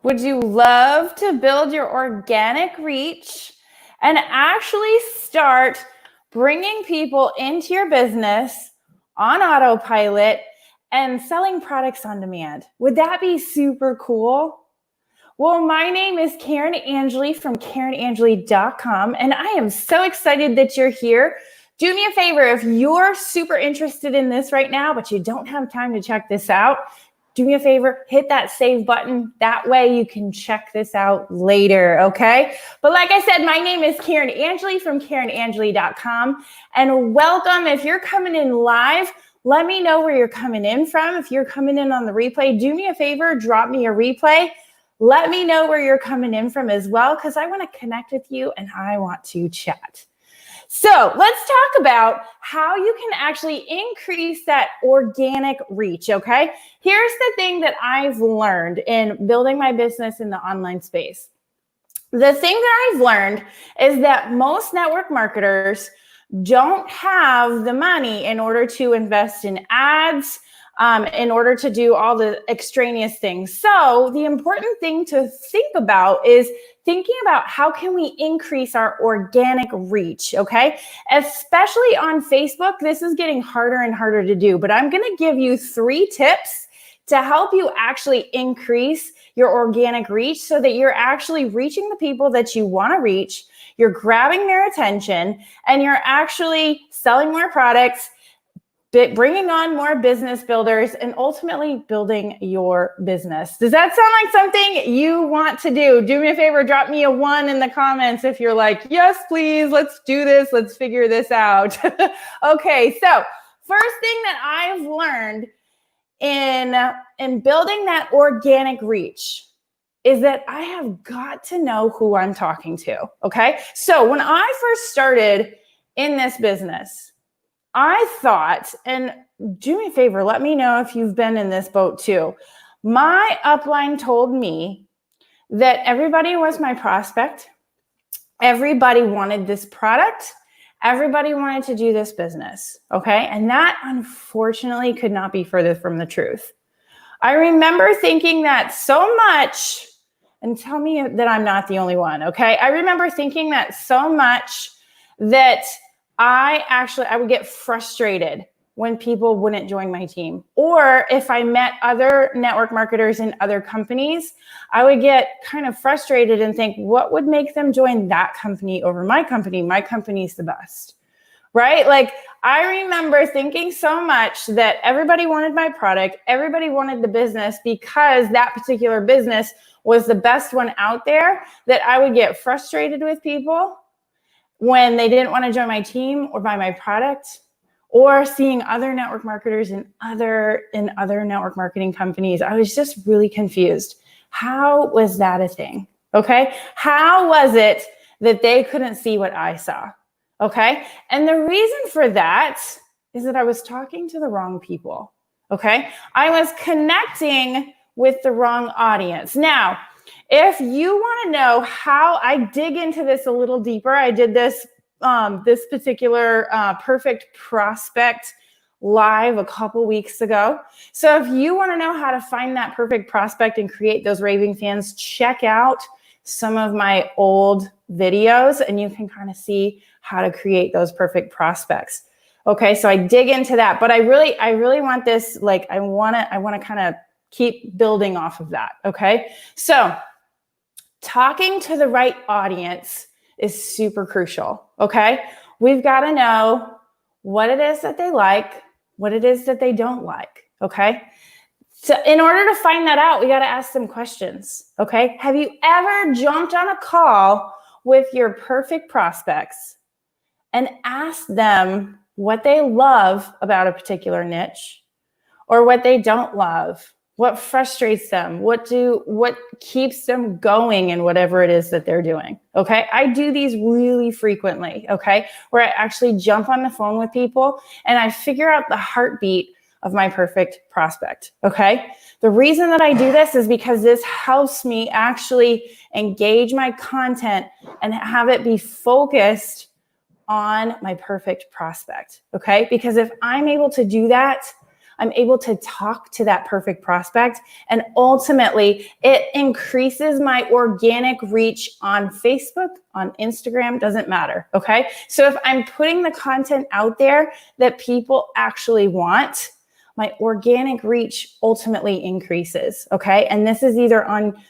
Would you love to build your organic reach and actually start bringing people into your business on autopilot and selling products on demand? Would that be super cool? Well, my name is Karen Angeli from KarenAngeli.com, and I am so excited that you're here. Do me a favor, if you're super interested in this right now, but you don't have time to check this out, do me a favor, hit that save button. That way you can check this out later, okay? But like I said, my name is Karen Angeli from KarenAngeli.com, and welcome. If you're coming in live, let me know where you're coming in from. If you're coming in on the replay, do me a favor, drop me a replay. Let me know where you're coming in from as well, because I want to connect with you and I want to chat. So let's talk about how you can actually increase that organic reach, okay? Here's the thing that I've learned in building my business in the online space. The thing that I've learned is that most network marketers don't have the money in order to invest in ads, in order to do all the extraneous things. So the important thing to think about is thinking about how can we increase our organic reach, okay? Especially on Facebook, this is getting harder and harder to do, but I'm gonna give you 3 tips to help you actually increase your organic reach so that you're actually reaching the people that you wanna reach, you're grabbing their attention, and you're actually selling more products, bringing on more business builders, and ultimately building your business. Does that sound like something you want to do? Do me a favor, drop me a 1 in the comments if you're like, yes, please, let's do this. Let's figure this out. Okay, so first thing that I've learned in building that organic reach is that I have got to know who I'm talking to, okay? So when I first started in this business, I thought, and do me a favor, let me know if you've been in this boat too. My upline told me that everybody was my prospect. Everybody wanted this product. Everybody wanted to do this business, okay? And that unfortunately could not be further from the truth. I remember thinking that so much, and tell me that I'm not the only one, okay? I remember thinking that so much that I would get frustrated when people wouldn't join my team. Or if I met other network marketers in other companies, I would get kind of frustrated and think, what would make them join that company over my company? My company's the best, right? Like I remember thinking so much that everybody wanted my product, everybody wanted the business because that particular business was the best one out there, that I would get frustrated with people when they didn't want to join my team or buy my product, or seeing other network marketers in other network marketing companies. I was just really confused. How was that a thing? Okay. How was it that they couldn't see what I saw? Okay. And the reason for that is that I was talking to the wrong people. Okay. I was connecting with the wrong audience. Now, if you want to know how I dig into this a little deeper, I did this this particular perfect prospect live a couple weeks ago. So if you want to know how to find that perfect prospect and create those raving fans, check out some of my old videos and you can kind of see how to create those perfect prospects. Okay, so I dig into that, but I really want this, like I want to kind of keep building off of that. Okay, so talking to the right audience is super crucial, okay? We've got to know what it is that they like, what it is that they don't like, okay? So in order to find that out, we got to ask them questions, okay? Have you ever jumped on a call with your perfect prospects and asked them what they love about a particular niche or what they don't love? What frustrates them? What keeps them going in whatever it is that they're doing? Okay. I do these really frequently. Okay. Where I actually jump on the phone with people and I figure out the heartbeat of my perfect prospect. Okay. The reason that I do this is because this helps me actually engage my content and have it be focused on my perfect prospect. Okay. Because if I'm able to do that, I'm able to talk to that perfect prospect. And ultimately, it increases my organic reach on Facebook, on Instagram, doesn't matter, okay? So if I'm putting the content out there that people actually want, my organic reach ultimately increases, okay? And this is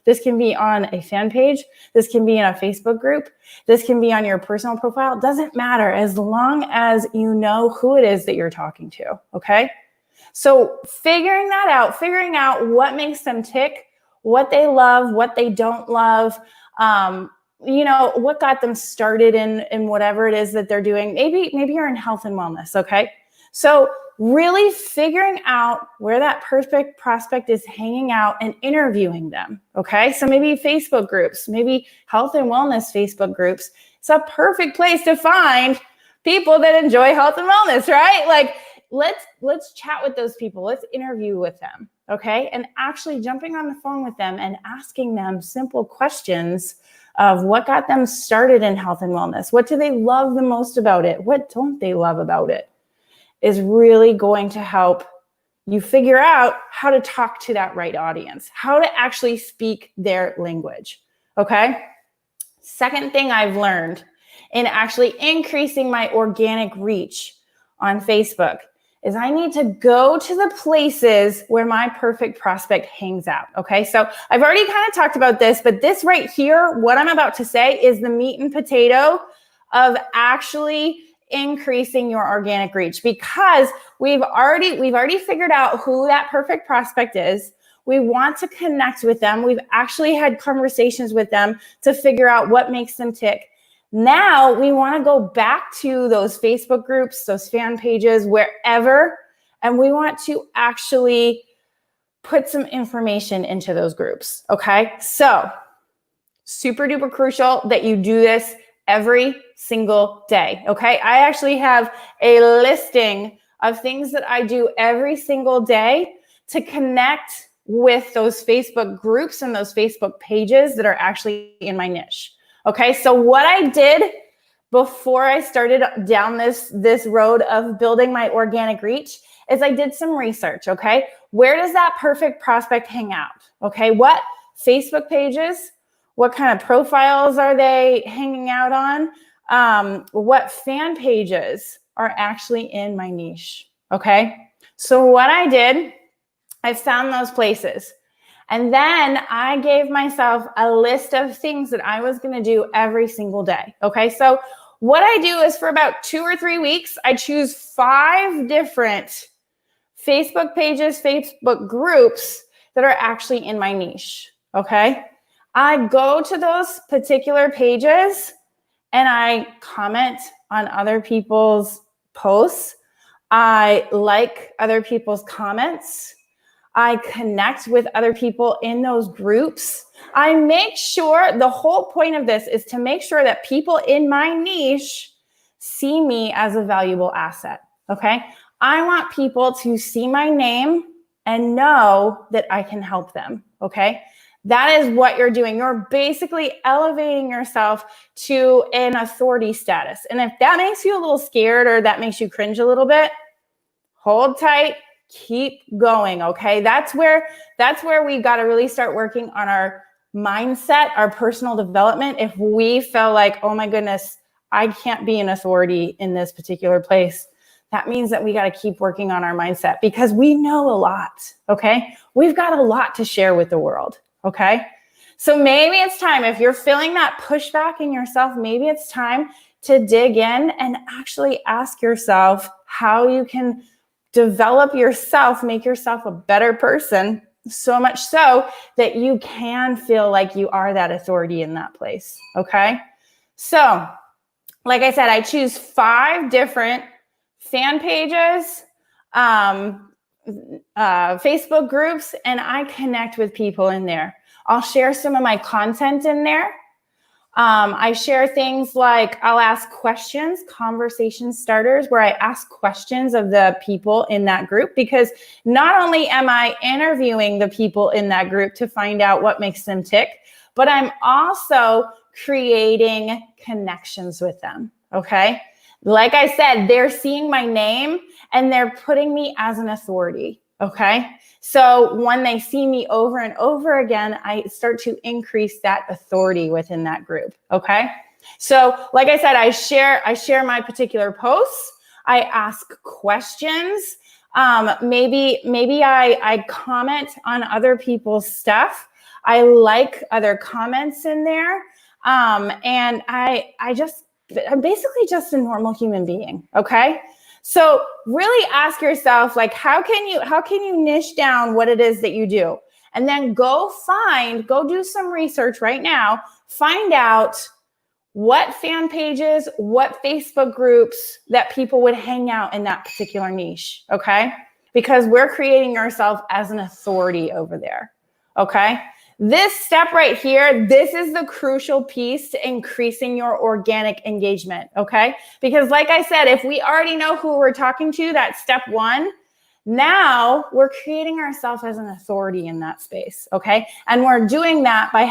this can be on a fan page, this can be in a Facebook group, this can be on your personal profile, doesn't matter as long as you know who it is that you're talking to, okay? So figuring out what makes them tick, what they love, what they don't love, what got them started in whatever it is that they're doing. Maybe you're in health and wellness, okay? So really figuring out where that perfect prospect is hanging out and interviewing them, okay? So maybe Facebook groups, maybe health and wellness Facebook groups. It's a perfect place to find people that enjoy health and wellness, right? Like, let's chat with those people. Let's interview with them, okay? And actually jumping on the phone with them and asking them simple questions of what got them started in health and wellness. What do they love the most about it? What don't they love about it? Is really going to help you figure out how to talk to that right audience, how to actually speak their language, okay? Second thing I've learned in actually increasing my organic reach on Facebook is I need to go to the places where my perfect prospect hangs out, okay? So I've already kind of talked about this, but this right here, what I'm about to say is the meat and potato of actually increasing your organic reach, because we've already figured out who that perfect prospect is. We want to connect with them. We've actually had conversations with them to figure out what makes them tick. Now we want to go back to those Facebook groups, those fan pages, wherever, and we want to actually put some information into those groups, okay? So super duper crucial that you do this every single day, okay? I actually have a listing of things that I do every single day to connect with those Facebook groups and those Facebook pages that are actually in my niche, okay? So what I did before I started down this road of building my organic reach is I did some research, okay? Where does that perfect prospect hang out, okay? What Facebook pages, what kind of profiles are they hanging out on? What fan pages are actually in my niche, okay? So what I did, I found those places. And then I gave myself a list of things that I was going to do every single day, okay? So what I do is for about 2 or 3 weeks, I choose 5 different Facebook pages, Facebook groups that are actually in my niche, okay? I go to those particular pages and I comment on other people's posts. I like other people's comments. I connect with other people in those groups. I make sure, the whole point of this is to make sure that people in my niche see me as a valuable asset, okay? I want people to see my name and know that I can help them, okay? That is what you're doing. You're basically elevating yourself to an authority status. And if that makes you a little scared or that makes you cringe a little bit, hold tight, keep going, okay? That's where we got to really start working on our mindset, our personal development. If we feel like, oh my goodness, I can't be an authority in this particular place, that means that we got to keep working on our mindset because we know a lot, okay? We've got a lot to share with the world. Okay, so maybe it's time, if you're feeling that pushback in yourself, maybe it's time to dig in and actually ask yourself how you can develop yourself, make yourself a better person, so much so that you can feel like you are that authority in that place. Okay, so like I said, I choose 5 different fan pages, Facebook groups, and I connect with people in there. I'll share some of my content in there. I share things like I'll ask questions, conversation starters, where I ask questions of the people in that group, because not only am I interviewing the people in that group to find out what makes them tick, but I'm also creating connections with them, okay? Like I said, they're seeing my name and they're putting me as an authority, okay? So when they see me over and over again, I start to increase that authority within that group, okay? So like I said, I share my particular posts. I ask questions. Maybe I comment on other people's stuff. I like other comments in there. And I'm basically just a normal human being, okay? So really ask yourself, like, how can you niche down what it is that you do? And then go do some research right now, find out what fan pages, what Facebook groups that people would hang out in that particular niche, okay? Because we're creating ourselves as an authority over there, okay? This step right here, this is the crucial piece to increasing your organic engagement, okay? Because like I said, if we already know who we're talking to, that's step one. Now we're creating ourselves as an authority in that space, okay? And we're doing that by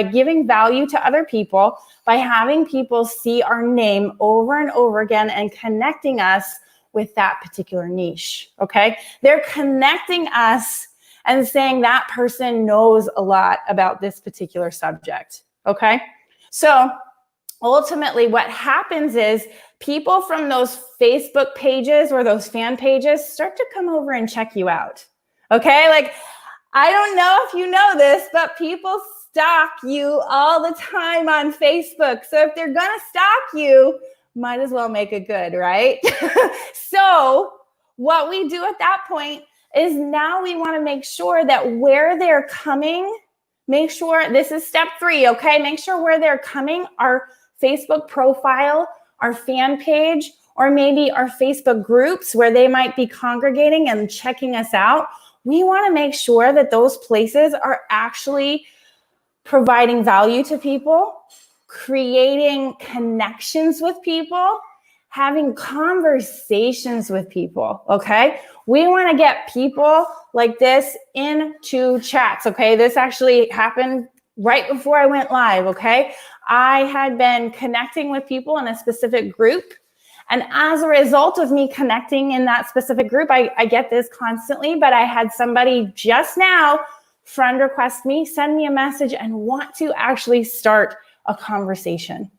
giving value to other people, by having people see our name over and over again and connecting us with that particular niche, okay? They're connecting us and saying that person knows a lot about this particular subject, okay? So ultimately what happens is people from those Facebook pages or those fan pages start to come over and check you out, okay? Like, I don't know if you know this, but people stalk you all the time on Facebook. So if they're gonna stalk you, might as well make it good, right? So what we do at that point is now we want to make sure that where they're coming, make sure, this is step 3, okay? Make sure where they're coming, our Facebook profile, our fan page, or maybe our Facebook groups where they might be congregating and checking us out. We want to make sure that those places are actually providing value to people, creating connections with people, having conversations with people, okay? We want to get people like this into chats, okay? This actually happened right before I went live, okay? I had been connecting with people in a specific group. And as a result of me connecting in that specific group, I get this constantly, but I had somebody just now friend request me, send me a message, and want to actually start a conversation.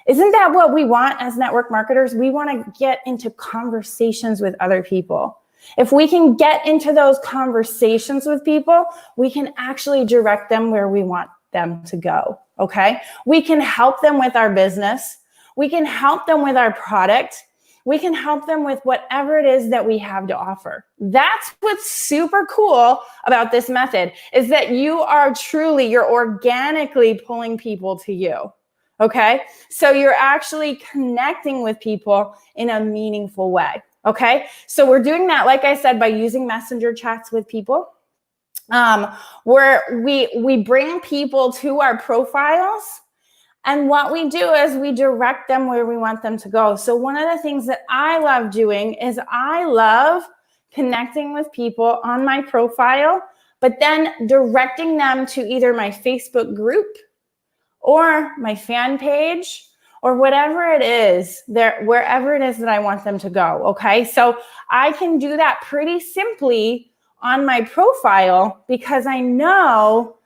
Isn't that what we want as network marketers? We want to get into conversations with other people. If we can get into those conversations with people, we can actually direct them where we want them to go, okay? We can help them with our business. We can help them with our product. We can help them with whatever it is that we have to offer. That's what's super cool about this method, is that you're organically pulling people to you, okay? So you're actually connecting with people in a meaningful way, okay? So we're doing that, like I said, by using messenger chats with people, where we bring people to our profiles. And what we do is we direct them where we want them to go. So one of the things that I love doing is I love connecting with people on my profile, but then directing them to either my Facebook group or my fan page or whatever it is, wherever it is that I want them to go, okay? So I can do that pretty simply on my profile because I know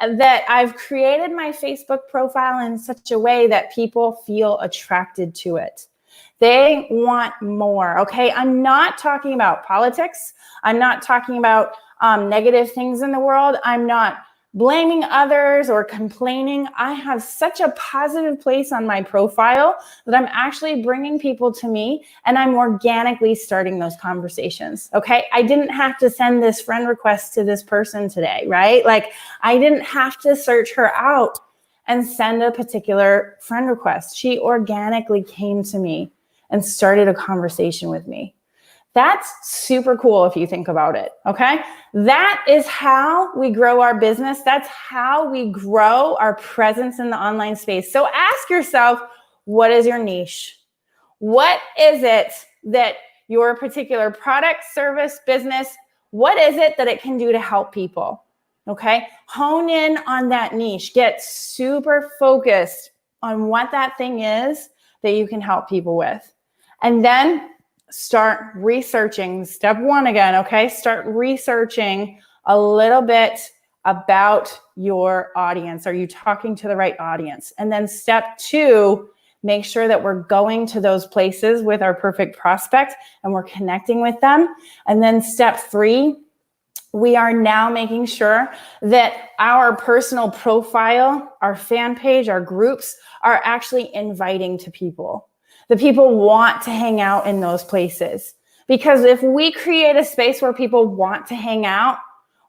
that I've created my Facebook profile in such a way that people feel attracted to it. They want more, okay? I'm not talking about politics. I'm not talking about negative things in the world. I'm not blaming others or complaining. I have such a positive place on my profile that I'm actually bringing people to me and I'm organically starting those conversations, okay? I didn't have to send this friend request to this person today, right? Like I didn't have to search her out and send a particular friend request. She organically came to me and started a conversation with me. That's super cool if you think about it, okay? That is how we grow our business. That's how we grow our presence in the online space. So ask yourself, what is your niche? What is it that your particular product, service, business, what is it that it can do to help people, okay? Hone in on that niche. Get super focused on what that thing is. that you can help people with. And then start researching. Step 1 again, okay? Start researching a little bit about your audience. Are you talking to the right audience? And then step 2, make sure that we're going to those places with our perfect prospect and we're connecting with them. And then step 3, we are now making sure that our personal profile, our fan page, our groups are actually inviting to people. The people want to hang out in those places. Because if we create a space where people want to hang out,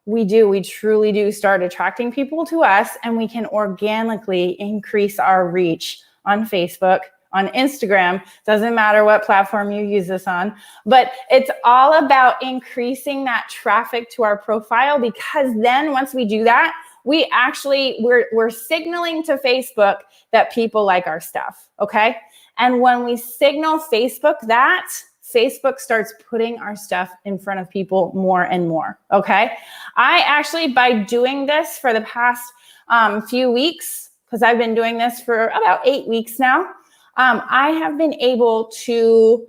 we truly do start attracting people to us, and we can organically increase our reach on Facebook, on Instagram, doesn't matter what platform you use this on, but it's all about increasing that traffic to our profile, because then once we do that, we're signaling to Facebook that people like our stuff, okay? And when we signal Facebook that, Facebook starts putting our stuff in front of people more and more, okay? I actually, by doing this for the past few weeks, because I've been doing this for about 8 weeks now, I have been able to,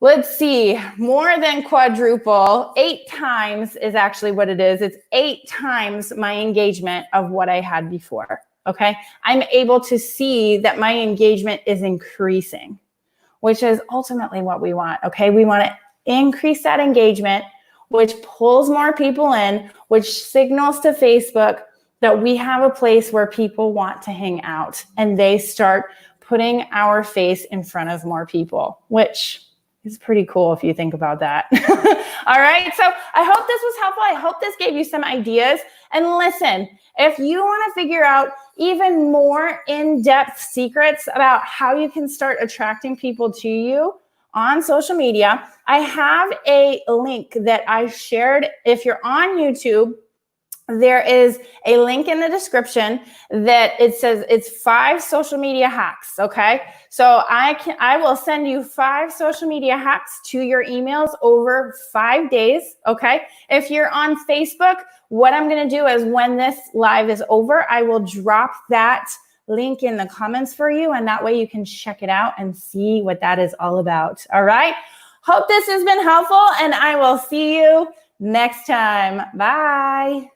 let's see, more than quadruple, 8 times is actually what it is. It's 8 times my engagement of what I had before, okay? I'm able to see that my engagement is increasing, which is ultimately what we want, okay? We want to increase that engagement, which pulls more people in, which signals to Facebook that we have a place where people want to hang out, and they start putting our face in front of more people, which is pretty cool if you think about that. All right, so I hope this was helpful. I hope this gave you some ideas. And listen, if you want to figure out even more in-depth secrets about how you can start attracting people to you on social media, I have a link that I shared. If you're on YouTube, there is a link in the description that it says it's 5 social media hacks, okay? So I will send you 5 social media hacks to your emails over 5 days, okay? If you're on Facebook, what I'm gonna do is when this live is over, I will drop that link in the comments for you, and that way you can check it out and see what that is all about, all right? Hope this has been helpful, and I will see you next time. Bye.